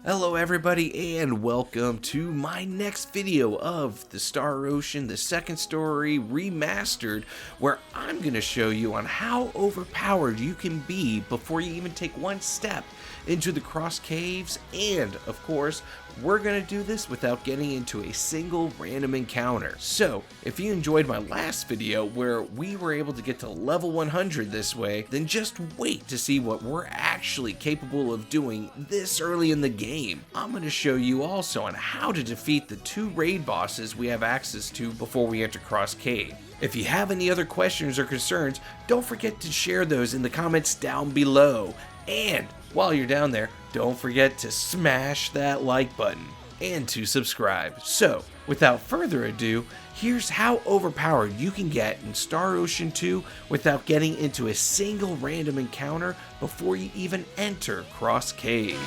Hello everybody and welcome to my next video of the Star Ocean, the second story remastered, where I'm going to show you on how overpowered you can be before you even take one step into the Krosse caves, and of course we're going to do this without getting into a single random encounter. So if you enjoyed my last video where we were able to get to level 100 this way, then just wait to see what we're actually capable of doing this early in the game. I'm going to show you also on how to defeat the 2 raid bosses we have access to before we enter Krosse Cave. If you have any other questions or concerns, don't forget to share those in the comments down below. And while you're down there, don't forget to smash that like button and to subscribe. So, without further ado, here's how overpowered you can get in Star Ocean 2 without getting into a single random encounter before you even enter Krosse Cave.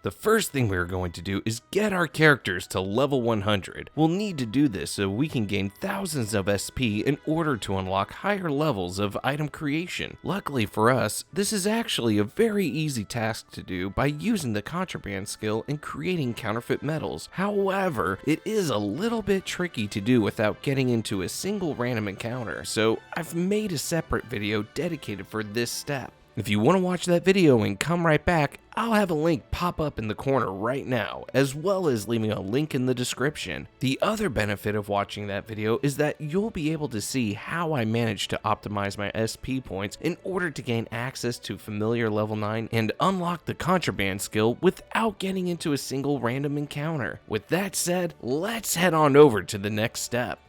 The first thing we're going to do is get our characters to level 100. We'll need to do this so we can gain thousands of SP in order to unlock higher levels of item creation. Luckily for us, this is actually a very easy task to do by using the contraband skill and creating counterfeit metals. However, it is a little bit tricky to do without getting into a single random encounter, so I've made a separate video dedicated for this step. If you want to watch that video and come right back, I'll have a link pop up in the corner right now, as well as leaving a link in the description. The other benefit of watching that video is that you'll be able to see how I managed to optimize my SP points in order to gain access to familiar level 9 and unlock the contraband skill without getting into a single random encounter. With that said, let's head on over to the next step.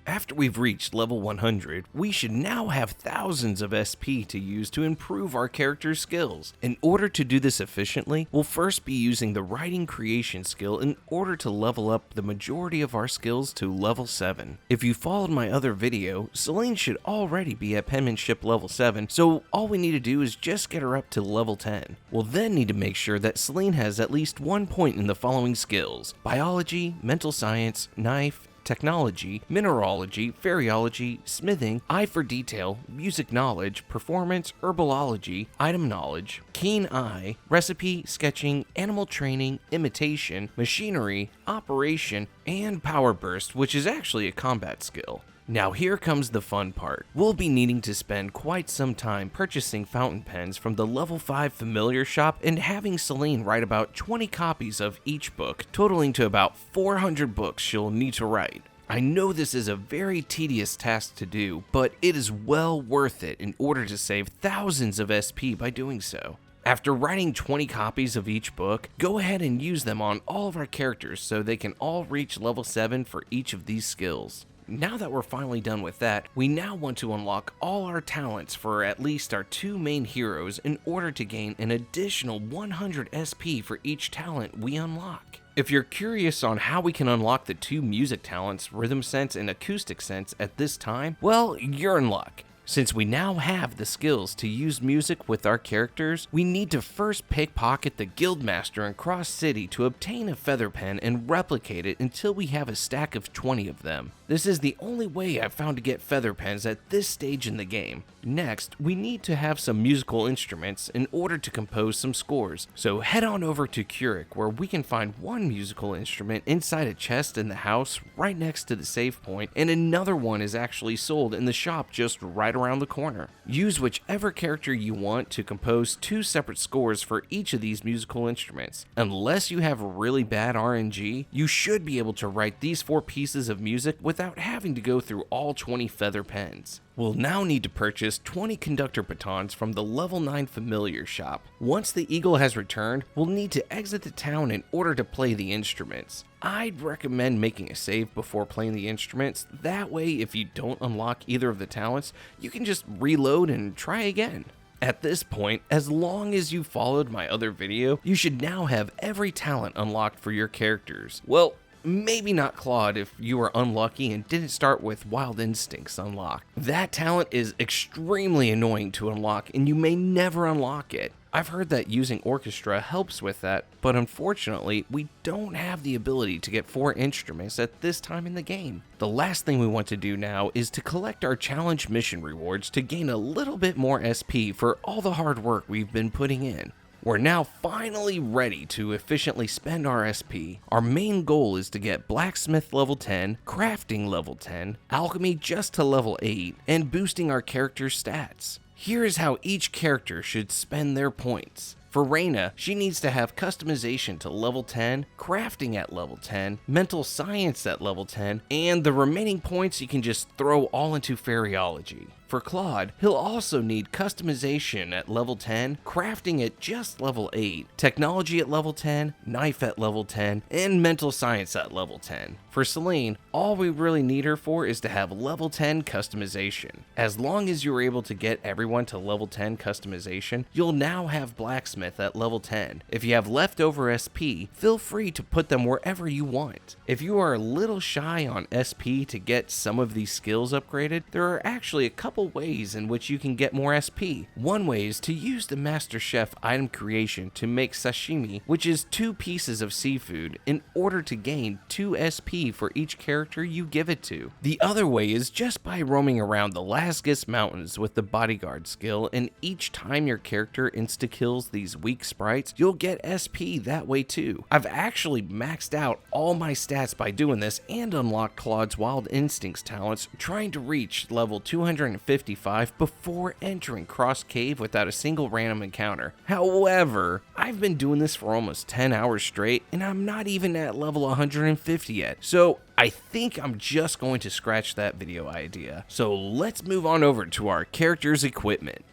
After we've reached level 100, we should now have thousands of SP to use to improve our character's skills. In order to do this efficiently, we'll first be using the writing creation skill in order to level up the majority of our skills to level 7. If you followed my other video, Celine should already be at penmanship level 7, so all we need to do is just get her up to level 10. We'll then need to make sure that Celine has at least 1 point in the following skills: biology, mental science, knife, technology, mineralogy, phariology, smithing, eye for detail, music knowledge, performance, herbology, item knowledge, keen eye, recipe, sketching, animal training, imitation, machinery, operation, and power burst, which is actually a combat skill. Now here comes the fun part. We'll be needing to spend quite some time purchasing fountain pens from the level 5 familiar shop and having Celine write about 20 copies of each book, totaling to about 400 books she'll need to write. I know this is a very tedious task to do, but it is well worth it in order to save thousands of SP by doing so. After writing 20 copies of each book, go ahead and use them on all of our characters so they can all reach level 7 for each of these skills. Now that we're finally done with that, we now want to unlock all our talents for at least our 2 main heroes in order to gain an additional 100 SP for each talent we unlock. If you're curious on how we can unlock the 2 music talents, Rhythm Sense and Acoustic Sense, at this time, well, you're in luck. Since we now have the skills to use music with our characters, we need to first pickpocket the Guildmaster in Krosse City to obtain a feather pen and replicate it until we have a stack of 20 of them. This is the only way I've found to get feather pens at this stage in the game. Next, we need to have some musical instruments in order to compose some scores, so head on over to Keurig, where we can find 1 musical instrument inside a chest in the house right next to the save point, and another one is actually sold in the shop just right around the corner. Use whichever character you want to compose 2 separate scores for each of these musical instruments. Unless you have really bad RNG, you should be able to write these 4 pieces of music without having to go through all 20 feather pens. We'll now need to purchase 20 conductor batons from the level 9 familiar shop. Once the eagle has returned, we'll need to exit the town in order to play the instruments. I'd recommend making a save before playing the instruments, that way if you don't unlock either of the talents, you can just reload and try again. At this point, as long as you followed my other video, you should now have every talent unlocked for your characters. Well, maybe not Claude if you were unlucky and didn't start with Wild Instincts unlocked. That talent is extremely annoying to unlock and you may never unlock it. I've heard that using orchestra helps with that, but unfortunately, we don't have the ability to get 4 instruments at this time in the game. The last thing we want to do now is to collect our challenge mission rewards to gain a little bit more SP for all the hard work we've been putting in. We're now finally ready to efficiently spend our SP. Our main goal is to get Blacksmith level 10, Crafting level 10, Alchemy just to level 8, and boosting our character's stats. Here is how each character should spend their points. For Reyna, she needs to have customization to level 10, crafting at level 10, mental science at level 10, and the remaining points you can just throw all into Fairyology. For Claude, he'll also need customization at level 10, crafting at just level 8, technology at level 10, knife at level 10, and mental science at level 10. For Celine, all we really need her for is to have level 10 customization. As long as you're able to get everyone to level 10 customization, you'll now have Blacksmith at level 10. If you have leftover SP, feel free to put them wherever you want. If you are a little shy on SP to get some of these skills upgraded, there are actually a couple ways in which you can get more SP. One way is to use the Master Chef item creation to make sashimi, which is 2 pieces of seafood, in order to gain 2 SP for each character you give it to. The other way is just by roaming around the Lasgus Mountains with the Bodyguard skill, and each time your character insta-kills these weak sprites, you'll get SP that way too. I've actually maxed out all my stats by doing this and unlocked Claude's Wild Instincts talents, trying to reach level 255 before entering Krosse Cave without a single random encounter. However, I've been doing this for almost 10 hours straight and I'm not even at level 150 yet, so I think I'm just going to scratch that video idea. So let's move on over to our character's equipment.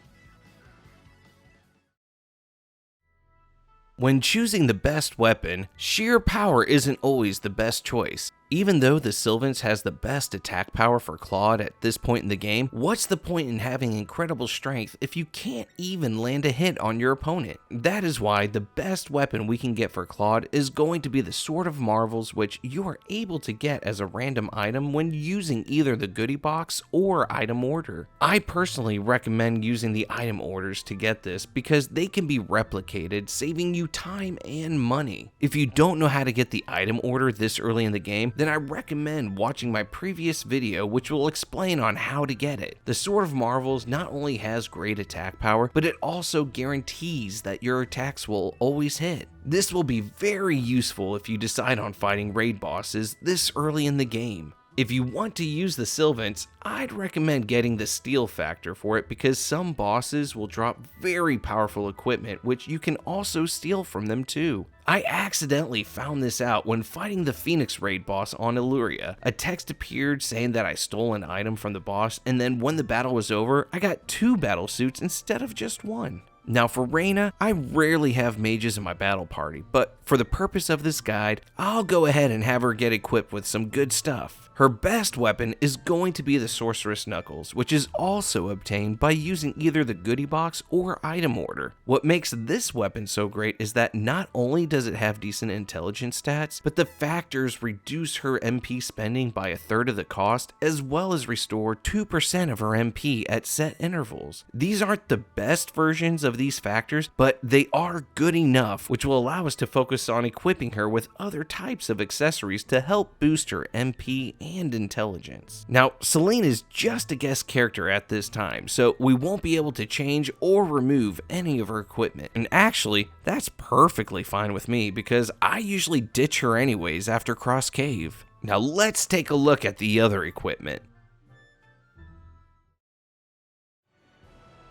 When choosing the best weapon, sheer power isn't always the best choice. Even though the Sylvan's has the best attack power for Claude at this point in the game, what's the point in having incredible strength if you can't even land a hit on your opponent? That is why the best weapon we can get for Claude is going to be the Sword of Marvels, which you are able to get as a random item when using either the goodie box or item order. I personally recommend using the item orders to get this because they can be replicated, saving you time and money. If you don't know how to get the item order this early in the game, then I recommend watching my previous video, which will explain on how to get it. The Sword of Marvels not only has great attack power, but it also guarantees that your attacks will always hit. This will be very useful if you decide on fighting raid bosses this early in the game. If you want to use the Sylvans, I'd recommend getting the Steel Factor for it because some bosses will drop very powerful equipment which you can also steal from them too. I accidentally found this out when fighting the Phoenix raid boss on Illyria. A text appeared saying that I stole an item from the boss, and then when the battle was over, I got 2 battle suits instead of just 1. Now for Reyna, I rarely have mages in my battle party, but for the purpose of this guide, I'll go ahead and have her get equipped with some good stuff. Her best weapon is going to be the Sorceress Knuckles, which is also obtained by using either the goodie box or item order. What makes this weapon so great is that not only does it have decent intelligence stats, but the factors reduce her MP spending by 1/3 of the cost, as well as restore 2% of her MP at set intervals. These aren't the best versions of these factors, but they are good enough, which will allow us to focus on equipping her with other types of accessories to help boost her MP and intelligence. Now, Celine is just a guest character at this time, so we won't be able to change or remove any of her equipment. And actually, that's perfectly fine with me because I usually ditch her anyways after Krosse Cave. Now let's take a look at the other equipment.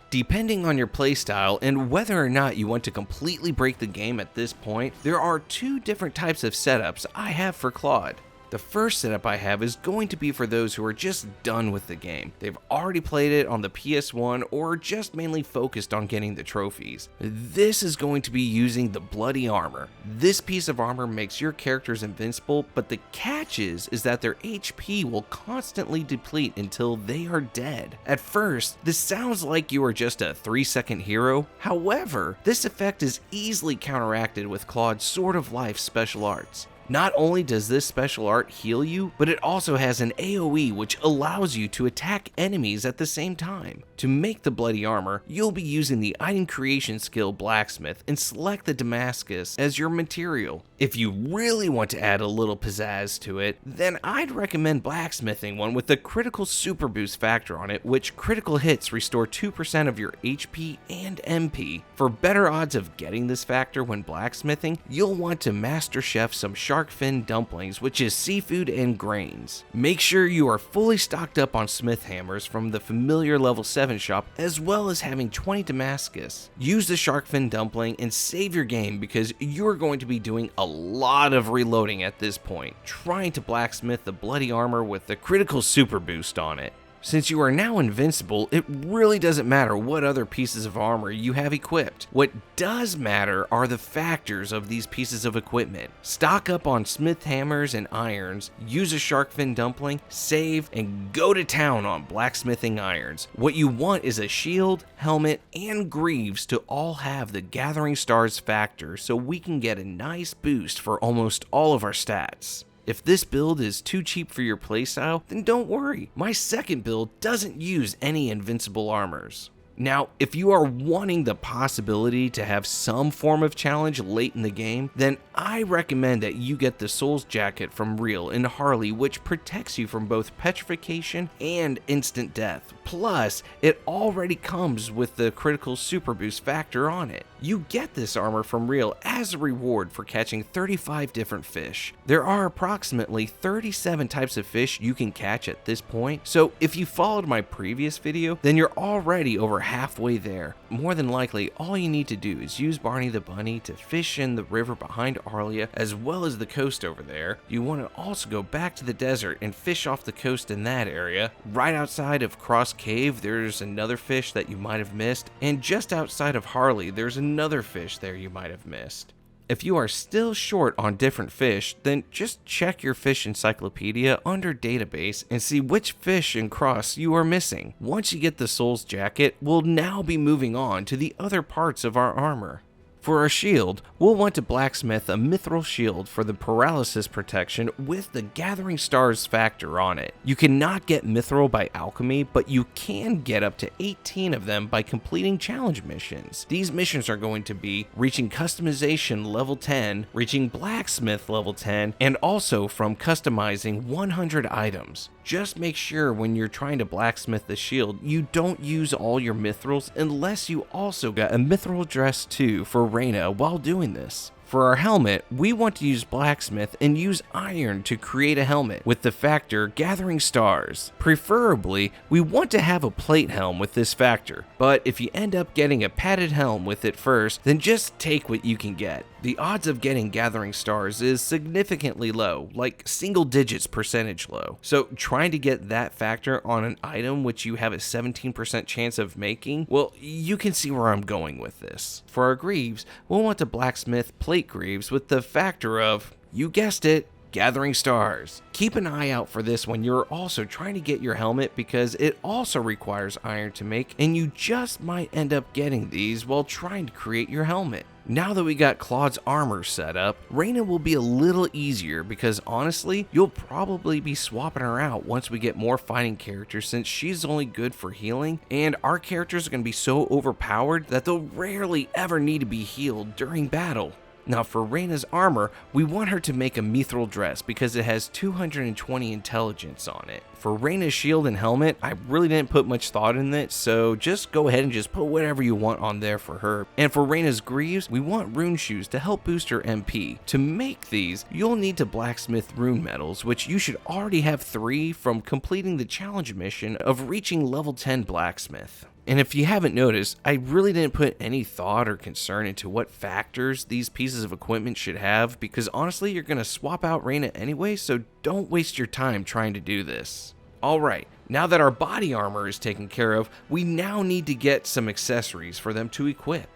Depending on your playstyle and whether or not you want to completely break the game at this point, there are 2 different types of setups I have for Claude. The first setup I have is going to be for those who are just done with the game. They've already played it on the PS1 or just mainly focused on getting the trophies. This is going to be using the Bloody Armor. This piece of armor makes your characters invincible, but the catch is that their HP will constantly deplete until they are dead. At first, this sounds like you are just a 3-second hero. However, this effect is easily counteracted with Claude's Sword of Life special arts. Not only does this special art heal you, but it also has an AoE which allows you to attack enemies at the same time. To make the bloody armor, you'll be using the item creation skill Blacksmith and select the Damascus as your material. If you really want to add a little pizzazz to it, then I'd recommend blacksmithing one with the critical super boost factor on it, which critical hits restore 2% of your HP and MP. For better odds of getting this factor when blacksmithing, you'll want to master chef some shark fin dumplings, which is seafood and grains. Make sure you are fully stocked up on smith hammers from the familiar level 7 shop, as well as having 20 Damascus. Use the shark fin dumpling and save your game because you're going to be doing a lot of reloading at this point, trying to blacksmith the bloody armor with the critical super boost on it. Since you are now invincible, it really doesn't matter what other pieces of armor you have equipped. What does matter are the factors of these pieces of equipment. Stock up on smith hammers and irons, use a shark fin dumpling, save, and go to town on blacksmithing irons. What you want is a shield, helmet, and greaves to all have the Gathering Stars factor so we can get a nice boost for almost all of our stats. If this build is too cheap for your playstyle, then don't worry. My second build doesn't use any invincible armors. Now, if you are wanting the possibility to have some form of challenge late in the game, then I recommend that you get the Soul's Jacket from Real in Harley, which protects you from both petrification and instant death. Plus, it already comes with the critical super boost factor on it. You get this armor from Real as a reward for catching 35 different fish. There are approximately 37 types of fish you can catch at this point, so if you followed my previous video, then you're already over halfway there. More than likely, all you need to do is use Barney the Bunny to fish in the river behind Arlia, as well as the coast over there. You want to also go back to the desert and fish off the coast in that area. Right outside of Krosse Cave, there's another fish that you might have missed, and just outside of Harley, there's another fish there you might have missed. If you are still short on different fish, then just check your fish encyclopedia under database and see which fish in Krosse you are missing. Once you get the Soul's Jacket, we'll now be moving on to the other parts of our armor. For our shield, we'll want to blacksmith a mithril shield for the paralysis protection with the Gathering Stars factor on it. You cannot get mithril by alchemy, but you can get up to 18 of them by completing challenge missions. These missions are going to be reaching customization level 10, reaching blacksmith level 10, and also from customizing 100 items. Just make sure when you're trying to blacksmith the shield, you don't use all your mithrils unless you also got a mithril dress too for Reyna while doing this. For our helmet, we want to use blacksmith and use iron to create a helmet with the factor Gathering Stars. Preferably, we want to have a plate helm with this factor, but if you end up getting a padded helm with it first, then just take what you can get. The odds of getting Gathering Stars is significantly low, like single digits percentage low. So trying to get that factor on an item which you have a 17% chance of making, well, you can see where I'm going with this. For our greaves, we'll want to blacksmith plate greaves with the factor of, you guessed it, Gathering Stars. Keep an eye out for this when you're also trying to get your helmet because it also requires iron to make, and you just might end up getting these while trying to create your helmet. Now that we got Claude's armor set up, Reyna will be a little easier because honestly, you'll probably be swapping her out once we get more fighting characters since she's only good for healing, and our characters are going to be so overpowered that they'll rarely ever need to be healed during battle. Now for Reyna's armor, we want her to make a mithril dress because it has 220 intelligence on it. For Reyna's shield and helmet, I really didn't put much thought in it, so just go ahead and just put whatever you want on there for her. And for Reyna's greaves, we want rune shoes to help boost her MP. To make these, you'll need to blacksmith rune metals, which you should already have 3 from completing the challenge mission of reaching level 10 blacksmith. And if you haven't noticed, I really didn't put any thought or concern into what factors these pieces of equipment should have because honestly, you're going to swap out Reyna anyway, so don't waste your time trying to do this. Alright, now that our body armor is taken care of, we now need to get some accessories for them to equip.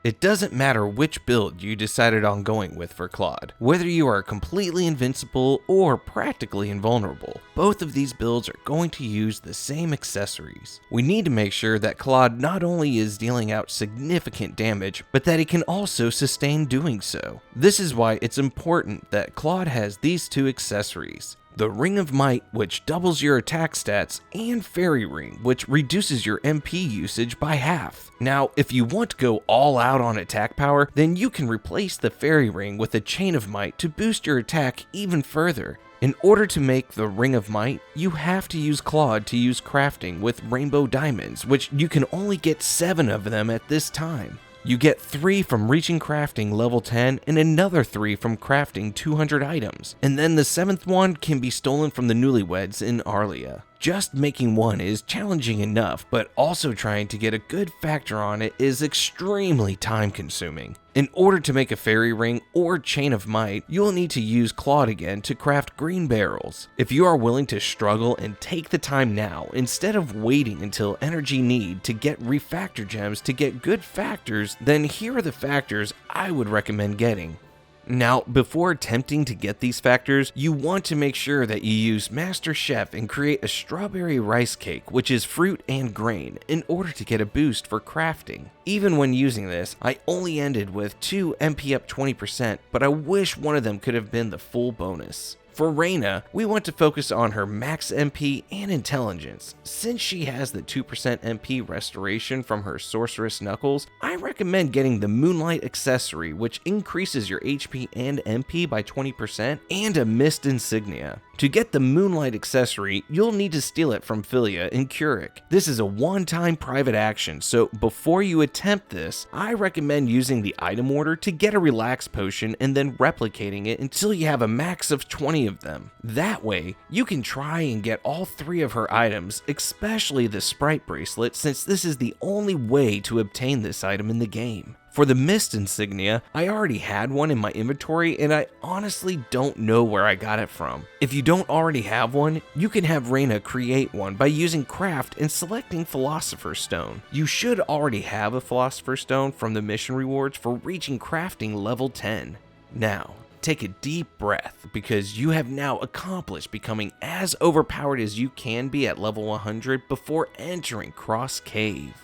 It doesn't matter which build you decided on going with for Claude, whether you are completely invincible or practically invulnerable. Both of these builds are going to use the same accessories. We need to make sure that Claude not only is dealing out significant damage, but that he can also sustain doing so. This is why it's important that Claude has these two accessories. The Ring of Might, which doubles your attack stats, and Fairy Ring, which reduces your MP usage by half. Now, if you want to go all out on attack power, then you can replace the Fairy Ring with a Chain of Might to boost your attack even further. In order to make the Ring of Might, you have to use Claude to use crafting with Rainbow Diamonds, which you can only get 7 of them at this time. You get 3 from reaching crafting level 10 and another 3 from crafting 200 items, and then the 7th one can be stolen from the newlyweds in Arlia. Just making one is challenging enough, but also trying to get a good factor on it is extremely time consuming. In order to make a Fairy Ring or Chain of Might, you'll need to use Claude again to craft green barrels. If you are willing to struggle and take the time now, instead of waiting until energy need to get refactor gems to get good factors, then here are the factors I would recommend getting. Now, before attempting to get these factors, you want to make sure that you use Master Chef and create a strawberry rice cake, which is fruit and grain, in order to get a boost for crafting. Even when using this, I only ended with 2 MP up 20%, but I wish one of them could have been the full bonus. For Reyna, we want to focus on her max MP and intelligence. Since she has the 2% MP restoration from her Sorceress Knuckles, I recommend getting the Moonlight accessory, which increases your HP and MP by 20%, and a Mist insignia. To get the Moonlight accessory, you'll need to steal it from Philia in Keurig. This is a one-time private action, so before you attempt this, I recommend using the item order to get a Relax potion and then replicating it until you have a max of 20 of them. That way, you can try and get all 3 of her items, especially the Sprite Bracelet, since this is the only way to obtain this item in the game. For the Mist insignia, I already had one in my inventory and I honestly don't know where I got it from. If you don't already have one, you can have Reyna create one by using craft and selecting Philosopher's Stone. You should already have a Philosopher's Stone from the mission rewards for reaching crafting level 10. Now, take a deep breath because you have now accomplished becoming as overpowered as you can be at level 100 before entering Krosse Cave.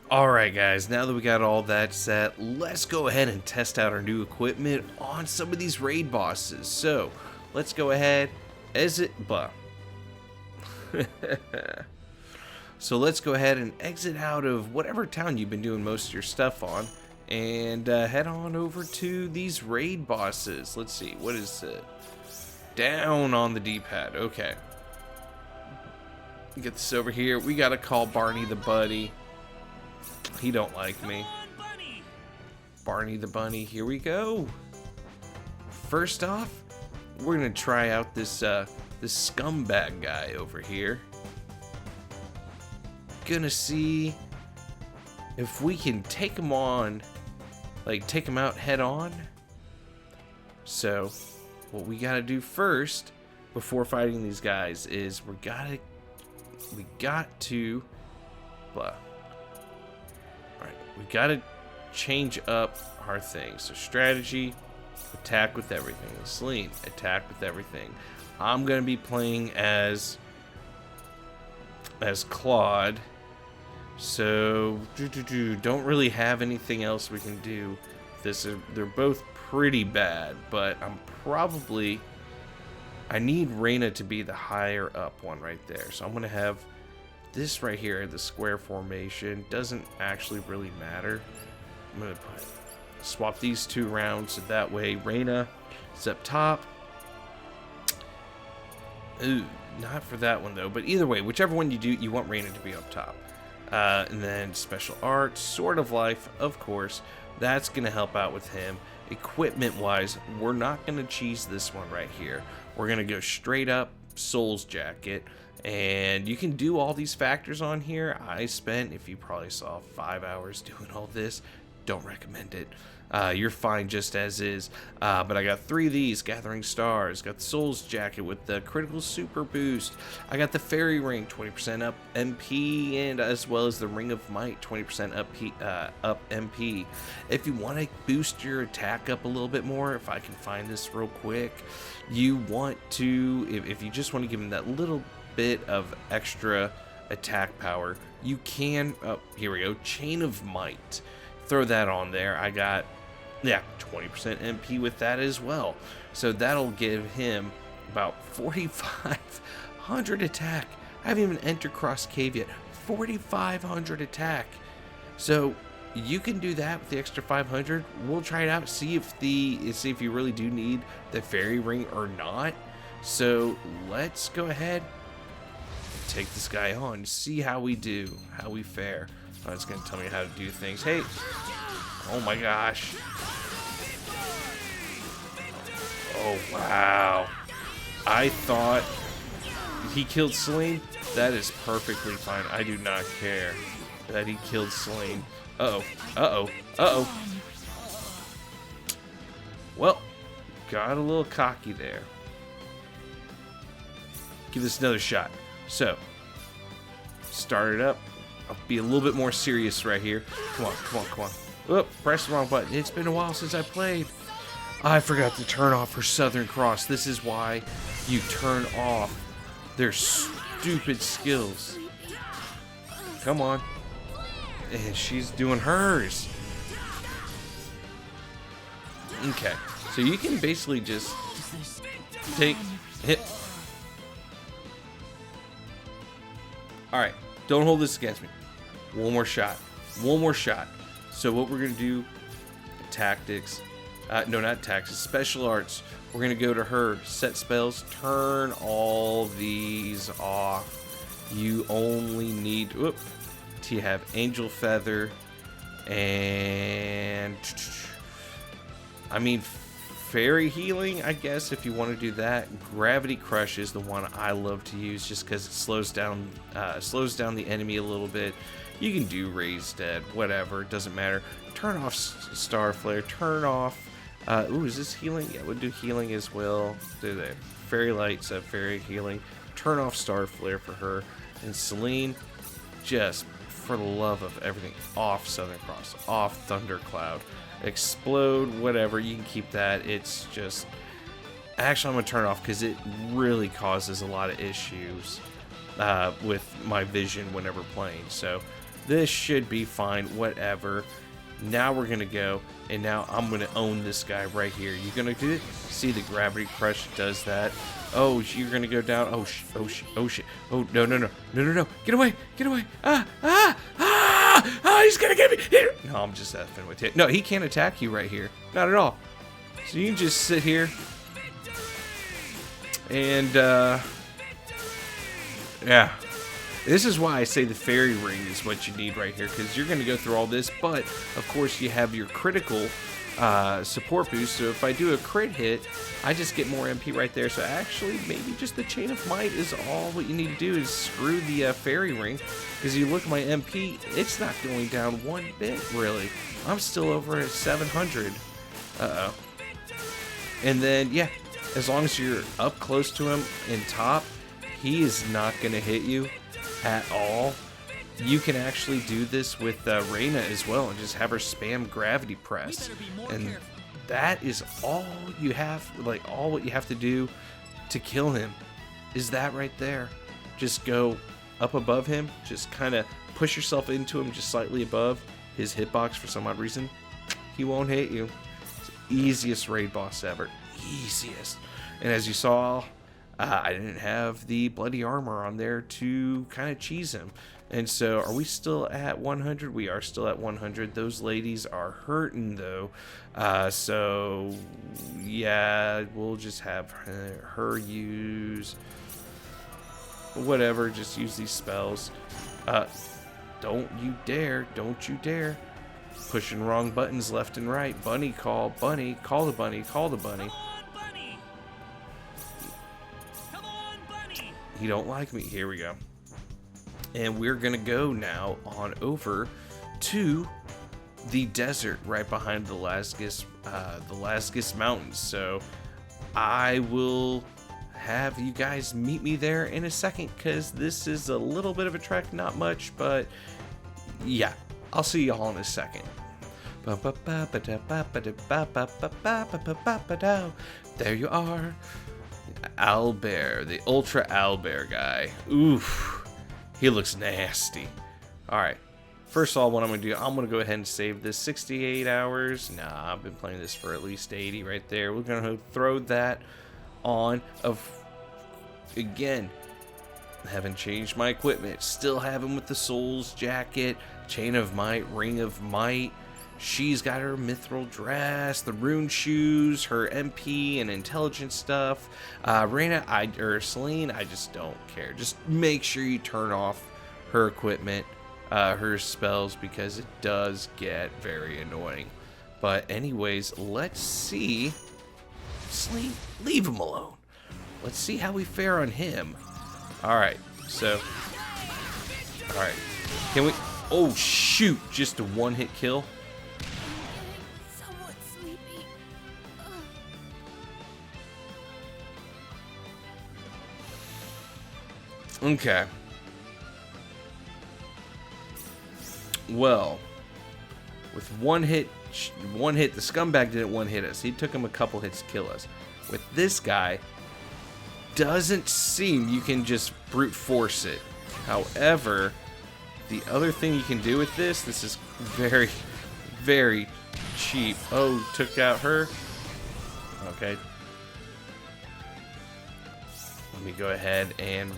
Alright guys, now that we got all that set, let's go ahead and test out our new equipment on some of these raid bosses. So, let's go ahead, So let's go ahead and exit out of whatever town you've been doing most of your stuff on, and head on over to these raid bosses. Let's see, what is it? Down on the D-pad, okay. Get this over here, we gotta call Barney the Buddy. He don't like me. Barney the Bunny, here we go. First off, we're gonna try out this this scumbag guy over here. Gonna see if we can take him on, like take him out head on. So, what we gotta do first before fighting these guys is we got to we gotta change up our things. So strategy, attack with everything. Celine, attack with everything. I'm gonna be playing as Claude. So don't really have anything else we can do. They're both pretty bad, but I need Reyna to be the higher up one right there. So I'm gonna have this right here, the square formation. Doesn't actually really matter. I'm gonna swap these 2 around so that way Reyna is up top. Ooh, not for that one though, but either way, whichever one you do, you want Reyna to be up top. And then special art, Sword of Life, of course, that's gonna help out with him. Equipment wise, we're not gonna cheese this one right here. We're gonna go straight up Soul's Jacket. And you can do all these factors on here. I spent, if you probably saw, 5 hours doing all this. Don't recommend it. You're fine just as is. But I got 3 of these, Gathering Stars. Got the Souls Jacket with the critical super boost. I got the Fairy Ring, 20% up MP, and as well as the Ring of Might, 20% up MP. If you want to boost your attack up a little bit more, if I can find this real quick, you want to, if you just want to give him that little bit of extra attack power, you can, oh, here we go, Chain of Might. Throw that on there. I got, yeah, 20% MP with that as well. So that'll give him about 4,500 attack. I haven't even entered Krosse Cave yet. 4,500 attack. So you can do that with the extra 500. We'll try it out. See if you really do need the Fairy Ring or not. So let's go ahead and take this guy on. See how we do. How we fare. Oh, it's gonna tell me how to do things. Hey! Oh my gosh. Oh wow. I thought he killed Celine. That is perfectly fine. I do not care that he killed Celine. Uh-oh. Uh-oh. Uh-oh. Well, got a little cocky there. Give this another shot. So, start it up. I'll be a little bit more serious right here. Come on, come on, come on. Oop, press the wrong button. It's been a while since I played. I forgot to turn off her Southern Cross. This is why you turn off their stupid skills. Come on. And she's doing hers. Okay. So you can basically just hit. Alright. Don't hold this against me. One more shot. One more shot. So what we're going to do, tactics. No, not tactics. Special arts. We're going to go to her. Set spells. Turn all these off. You only need to have Angel Feather. And I mean, Fairy Healing, I guess, if you want to do that. Gravity Crush is the one I love to use just because it slows down the enemy a little bit. You can do Raise Dead, whatever, it doesn't matter. Turn off Star Flare, turn off, is this healing? Yeah, we'll do healing as well. Do the Fairy Lights, Fairy Healing. Turn off Star Flare for her. And Celine, just for the love of everything, off Southern Cross, off Thundercloud. Explode, whatever, you can keep that. It's just, actually I'm gonna turn it off because it really causes a lot of issues with my vision whenever playing. So this should be fine, whatever. Now we're gonna go, and now I'm gonna own this guy right here. You're gonna do it. See, the Gravity Crush does that. Oh, you're gonna go down. Oh shit. Oh no, get away, get away. Oh, he's gonna get me. No, I'm just effing with it. No, he can't attack you right here. Not at all. So you can just sit here and yeah. This is why I say the Fairy Ring is what you need right here, because you're going to go through all this, but of course you have your critical support boost, so if I do a crit hit, I just get more MP right there. So actually, maybe just the Chain of Might is all what you need to do is screw the Fairy Ring, because you look at my MP, it's not going down one bit, really. I'm still over at 700. Uh-oh. And then, yeah, as long as you're up close to him in top, he is not going to hit you at all. You can actually do this with Reyna as well and just have her spam gravity press, and that is all you have, like all what you have to do to kill him is that right there. Just go up above him, just kind of push yourself into him just slightly above his hitbox. For some odd reason he won't hit you. It's the easiest raid boss ever, easiest. And as you saw, I didn't have the bloody armor on there to kind of cheese him. And so, are we still at 100? We are still at 100. Those ladies are hurting, though. So, yeah, we'll just have her use whatever. Just use these spells. Don't you dare. Don't you dare. Pushing wrong buttons left and right. Bunny call. Bunny. Call the bunny. Call the bunny. He don't like me. Here we go. And we're gonna go now on over to the desert right behind the Lasgus Mountains. So I will have you guys meet me there in a second, because this is a little bit of a trek, not much, but yeah, I'll see y'all in a second. There you are, Owlbear, the Ultra Owlbear guy. Oof, he looks nasty. Alright, first of all, what I'm going to do, I'm going to go ahead and save this 68 hours. Nah, I've been playing this for at least 80 right there. We're going to throw that on. Again, haven't changed my equipment. Still have him with the Souls jacket, Chain of Might, Ring of Might. She's got her mithril dress, the rune shoes, her MP and intelligence stuff. Celine, I just don't care. Just make sure you turn off her equipment, her spells, because it does get very annoying. But anyways, let's see. Celine, leave him alone. Let's see how we fare on him. Alright, so. Alright. Can we. Oh, shoot. Just a one-hit kill. Somewhat sleepy. Okay. Well, with one hit, the Scumbag didn't one hit us. He took him a couple hits to kill us. With this guy, doesn't seem you can just brute force it. However, the other thing you can do with this is very, very cheap. Oh, took out her. Okay. Let me go ahead and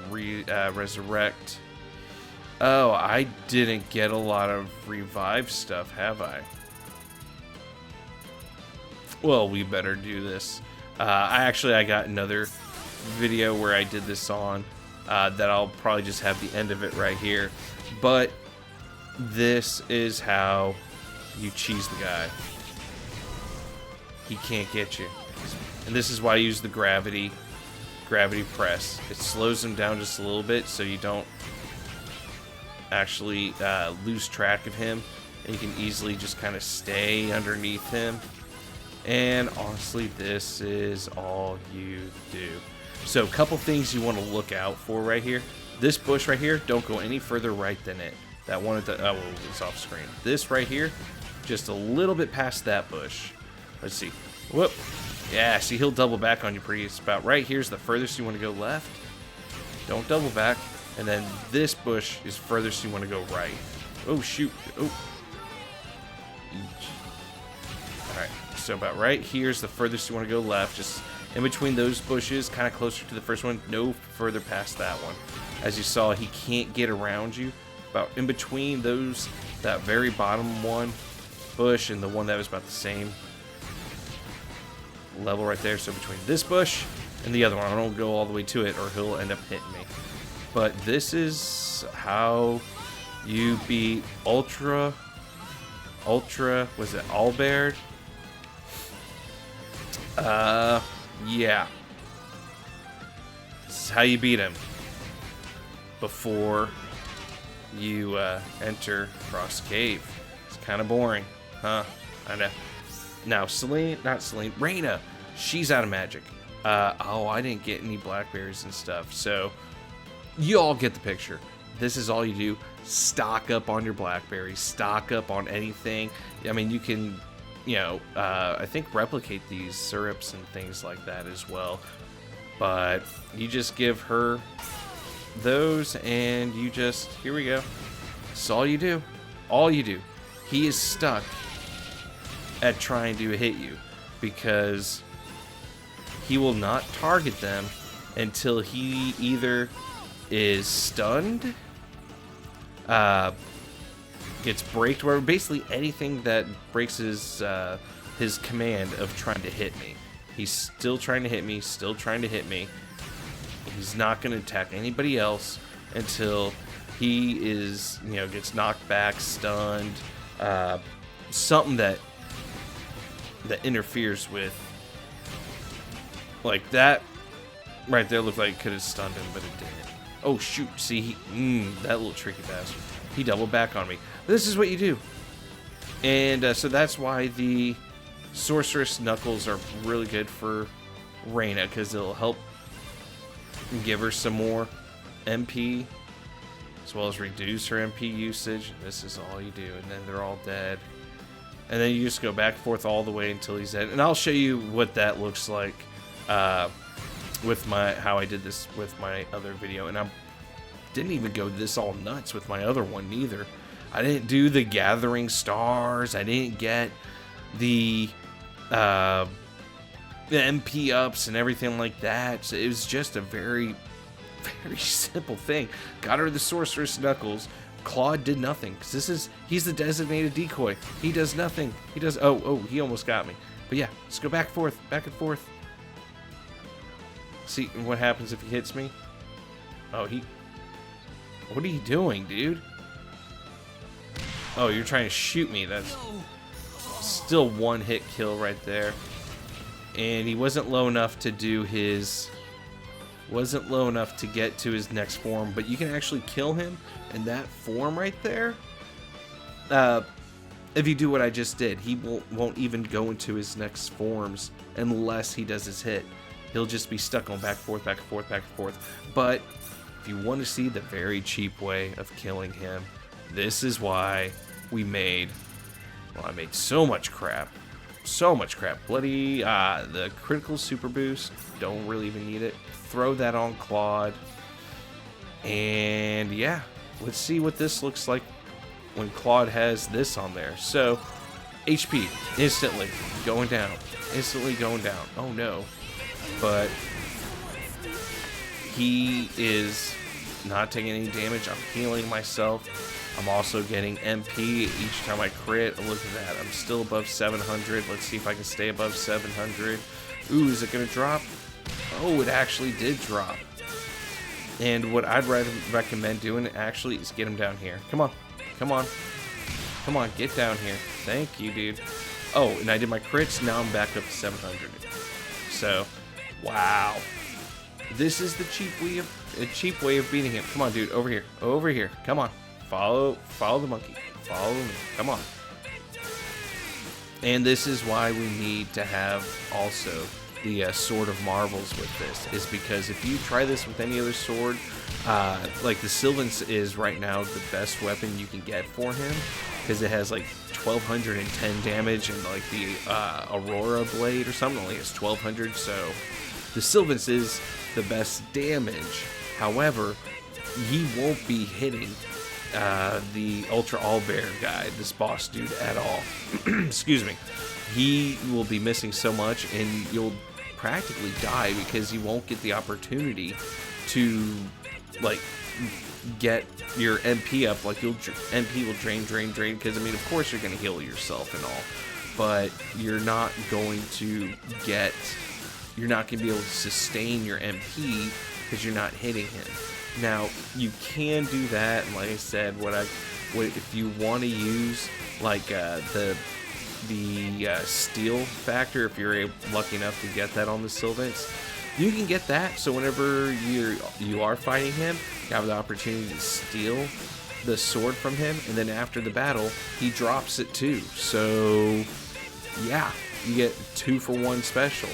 resurrect. Oh, I didn't get a lot of revive stuff, have I? Well, we better do this. I got another video where I did this on that I'll probably just have the end of it right here. But this is how you cheese the guy. He can't get you. And this is why I use the gravity press. It slows him down just a little bit so you don't actually lose track of him. And you can easily just kind of stay underneath him. And honestly, this is all you do. So a couple things you want to look out for right here. This bush right here, don't go any further right than it. That one at the, oh, it's off screen. This right here, just a little bit past that bush. Let's see. Whoop. Yeah, see, he'll double back on you pretty. It's about right here's the furthest you want to go left. Don't double back. And then this bush is furthest you want to go right. Oh, shoot. Oh. Alright, so about right here's the furthest you want to go left. Just in between those bushes, kind of closer to the first one. No further past that one. As you saw, he can't get around you. About in between those, that very bottom one bush and the one that was about the same level right there. So between this bush and the other one, I don't go all the way to it or he'll end up hitting me. But this is how you beat Ultra, was it Owlbear? Yeah. This is how you beat him before you enter Krosse Cave. It's kind of boring, huh? I know. Now, Reyna, she's out of magic. Oh, I didn't get any blackberries and stuff, so you all get the picture. This is all you do. Stock up on your blackberries. Stock up on anything. I mean, you can, you know, I think replicate these syrups and things like that as well. But you just give her those and you just, here we go. That's all you do. All you do. He is stuck at trying to hit you because he will not target them until he either is stunned, gets braked, or basically anything that breaks his command of trying to hit me. He's still trying to hit me, still trying to hit me. He's not going to attack anybody else until he is, you know, gets knocked back, stunned, something that interferes with, like that right there looked like it could have stunned him, but it didn't. Oh shoot, see, that little tricky bastard. He doubled back on me. But this is what you do. And so that's why the Sorceress Knuckles are really good for Reina, because it'll help give her some more MP, as well as reduce her MP usage. This is all you do, and then they're all dead. And then you just go back and forth all the way until he's dead. And I'll show you what that looks like with how I did this with my other video. And I didn't even go this all nuts with my other one either. I didn't do the gathering stars. I didn't get the MP ups and everything like that. So it was just a very, very simple thing. Got her the Sorceress Knuckles. Claude did nothing, because he's the designated decoy. He does nothing. He does, oh, he almost got me. But yeah, let's go back and forth. See what happens if he hits me. Oh, what are you doing, dude? Oh, you're trying to shoot me. That's still one hit kill right there. And he wasn't low enough to do his... wasn't low enough to get to his next form, but you can actually kill him in that form right there. If you do what I just did, he won't even go into his next forms unless he does his hit. He'll just be stuck on back and forth, back and forth, back and forth. But if you want to see the very cheap way of killing him, this is why we made... well, I made so much crap. So much crap. Bloody, the critical super boost. Don't really even need it. Throw that on Claude. And yeah, let's see what this looks like when Claude has this on there. So, HP, instantly going down. Instantly going down. Oh no. But he is not taking any damage. I'm healing myself. I'm also getting MP each time I crit. Look at that. I'm still above 700. Let's see if I can stay above 700. Ooh, is it going to drop? Oh, it actually did drop. And what I'd recommend doing actually is get him down here. Come on. Come on. Come on, get down here. Thank you, dude. Oh, and I did my crits. Now I'm back up to 700. So, wow. This is the cheap way of beating him. Come on, dude. Over here. Over here. Come on. Follow the monkey. Follow me. Come on. And this is why we need to have also the Sword of Marvels with this, is because if you try this with any other sword, like the Sylvan's is right now the best weapon you can get for him, because it has like 1210 damage, and like the Aurora Blade or something only has 1200, so the Sylvan's is the best damage. However, he won't be hitting the Ultra Owlbear guy, this boss dude, at all. Excuse me. He will be missing so much, and you'll practically die because you won't get the opportunity to, like, get your MP up. Like, MP will drain, because, I mean, of course you're going to heal yourself and all, but you're not going to be able to sustain your MP because you're not hitting him. Now, you can do that, and like I said, if you want to use like the steal factor, if you're lucky enough to get that on the Sylvans, you can get that. So whenever you are fighting him, you have the opportunity to steal the sword from him, and then after the battle, he drops it too. So yeah, you get 2-for-1 special.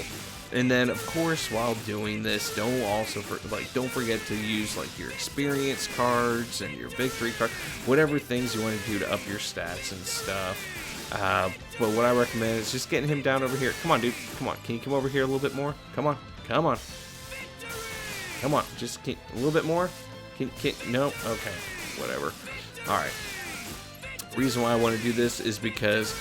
And then, of course, while doing this, don't forget to use like your experience cards and your victory card, whatever things you want to do to up your stats and stuff. But what I recommend is just getting him down over here. Come on, dude. Come on. Can you come over here a little bit more? Come on. Come on. Come on. Just a little bit more. No. Okay. Whatever. All right. Reason why I want to do this is because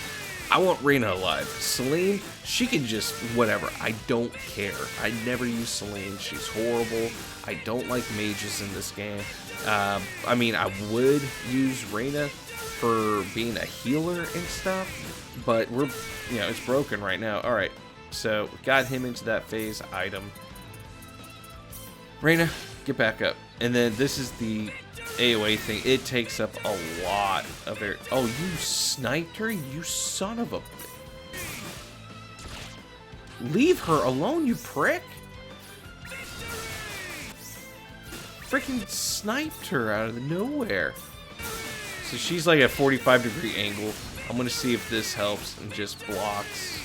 I want Reina alive. Celine, she can just whatever. I don't care. I never use Celine. She's horrible. I don't like mages in this game. I mean, I would use Reina for being a healer and stuff, but it's broken right now. All right, so got him into that phase item. Reina, get back up. And then this is the AoE thing. It takes up a lot of it. Oh, you sniped her, you son of a... Leave her alone, you prick! Freaking sniped her out of nowhere. So she's like at 45-degree angle. I'm gonna see if this helps and just blocks.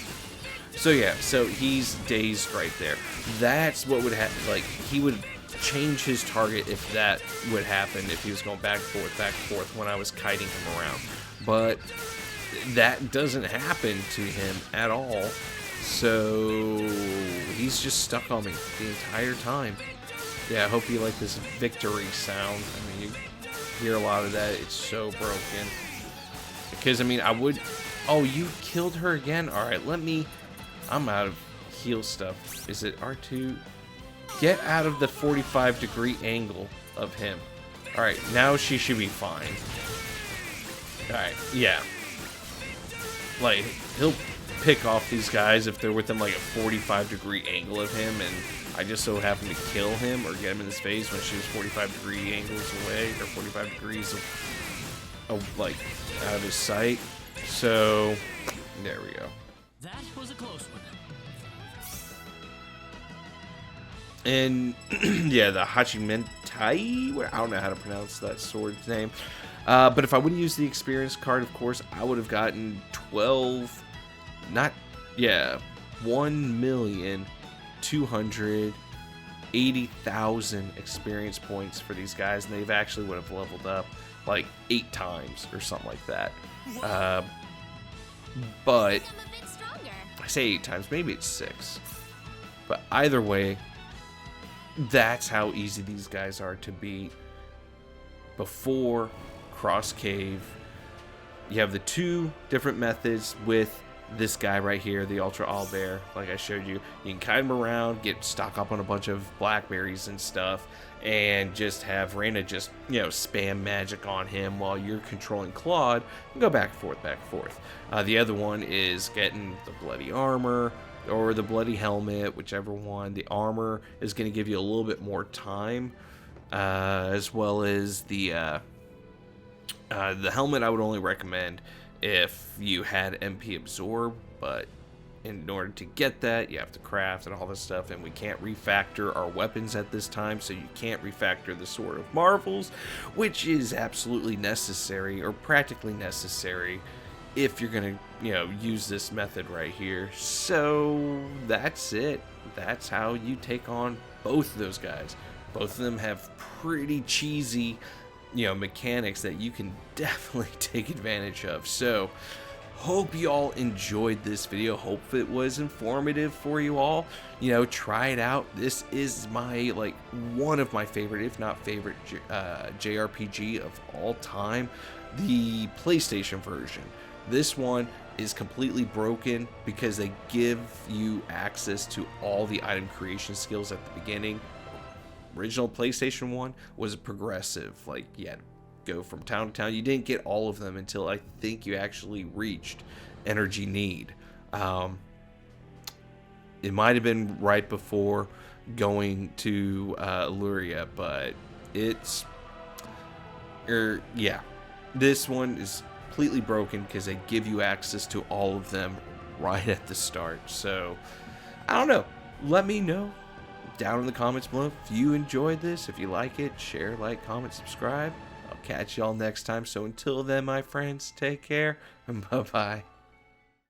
So yeah, so he's dazed right there. That's what would happen. Like, he would change his target if that would happen, if he was going back and forth when I was kiting him around. But that doesn't happen to him at all. So he's just stuck on me the entire time. Yeah, I hope you like this victory sound. I mean, you hear a lot of that. It's so broken. Because, I mean, I would... Oh, you killed her again? Alright, let me... I'm out of heal stuff. Is it R2? Get out of the 45-degree angle of him. Alright, now she should be fine. Alright, yeah. Like, he'll pick off these guys if they're within like a 45-degree angle of him, and I just so happen to kill him or get him in his face when she was 45-degree angles away, or 45 degrees of like out of his sight. So there we go. That was a close one. And yeah, the Hachimentai, I don't know how to pronounce that sword's name. But if I would have used the experience card, of course, I would have gotten 1,280,000 experience points for these guys, and they've actually would have leveled up like 8 times or something like that. But I say 8 times, maybe it's 6. But either way, that's how easy these guys are to beat. Before Krosse Cave, you have the 2 different methods with this guy right here, the Ultra Owlbear. Like I showed you, you can kite him around, stock up on a bunch of blackberries and stuff, and just have Reyna just, you know, spam magic on him while you're controlling Claude and go back and forth, back and forth. The other one is getting the bloody armor or the bloody helmet, whichever one. The armor is going to give you a little bit more time, as well as the helmet I would only recommend if you had MP absorb, but in order to get that, you have to craft and all this stuff, and we can't refactor our weapons at this time, so you can't refactor the Sword of Marvels, which is absolutely necessary, or practically necessary, if you're gonna, you know, use this method right here. So that's it. That's how you take on both of those guys. Both of them have pretty cheesy, you know, mechanics that you can definitely take advantage of. So hope you all enjoyed this video. Hope it was informative for you all. You know, try it out. This is my, like, one of my favorite, if not favorite, JRPG of all time. The PlayStation version. This one is completely broken because they give you access to all the item creation skills at the beginning. Original PlayStation 1 was progressive. Like, you had to go from town to town. You didn't get all of them until I think you actually reached Energy Need. It might have been right before going to Luria, but it's... yeah. This one is completely broken because they give you access to all of them right at the start. So, I don't know. Let me know down in the comments below if you enjoyed this. If you like it, share, like, comment, subscribe. I'll catch y'all next time. So until then, my friends, take care and bye-bye.